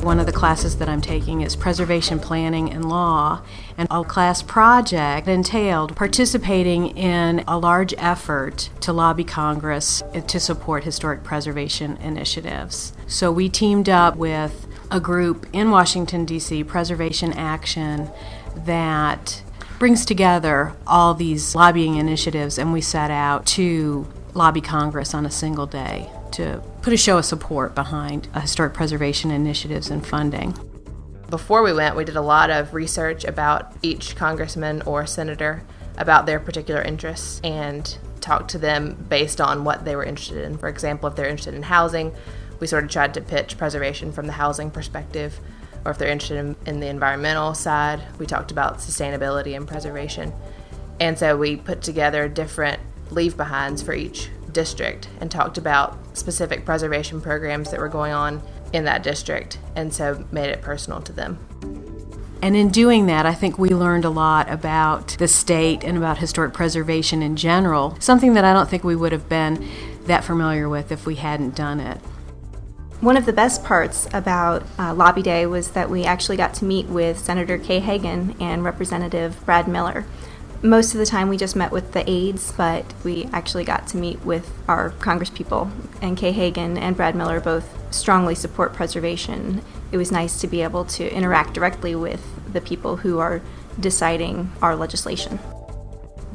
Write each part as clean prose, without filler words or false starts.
One of the classes that I'm taking is Preservation Planning and Law, and a class project entailed participating in a large effort to lobby Congress to support historic preservation initiatives. So we teamed up with a group in Washington, D.C., Preservation Action, that brings together all these lobbying initiatives, and we set out to lobby Congress on a single day to put a show of support behind historic preservation initiatives and funding. Before we went, we did a lot of research about each congressman or senator, about their particular interests, and talked to them based on what they were interested in. For example, if they're interested in housing, we sort of tried to pitch preservation from the housing perspective. Or if they're interested in the environmental side, we talked about sustainability and preservation. And so we put together different leave-behinds for each district and talked about specific preservation programs that were going on in that district, and so made it personal to them. And in doing that, I think we learned a lot about the state and about historic preservation in general, something that I don't think we would have been that familiar with if we hadn't done it. One of the best parts about Lobby Day was that we actually got to meet with Senator Kay Hagan and Representative Brad Miller. Most of the time we just met with the aides, but we actually got to meet with our congresspeople, and Kay Hagan and Brad Miller both strongly support preservation. It was nice to be able to interact directly with the people who are deciding our legislation.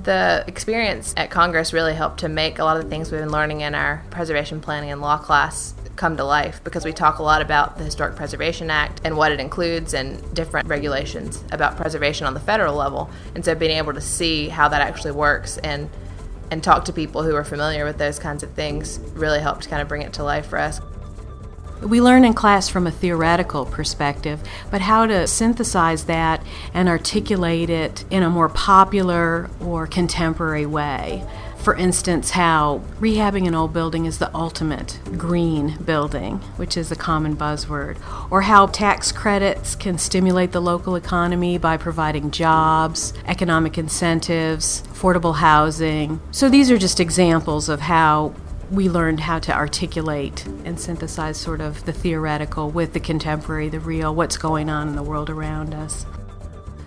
The experience at Congress really helped to make a lot of the things we've been learning in our preservation planning and law class come to life, because we talk a lot about the Historic Preservation Act and what it includes and different regulations about preservation on the federal level. And so being able to see how that actually works and talk to people who are familiar with those kinds of things really helped kind of bring it to life for us. We learn in class from a theoretical perspective, but how to synthesize that and articulate it in a more popular or contemporary way. For instance, how rehabbing an old building is the ultimate green building, which is a common buzzword, or how tax credits can stimulate the local economy by providing jobs, economic incentives, affordable housing. So these are just examples of how we learned how to articulate and synthesize sort of the theoretical with the contemporary, the real, what's going on in the world around us.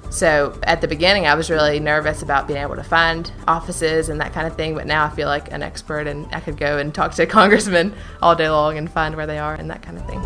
So at the beginning, I was really nervous about being able to find offices and that kind of thing, but now I feel like an expert and I could go and talk to congressmen all day long and find where they are and that kind of thing.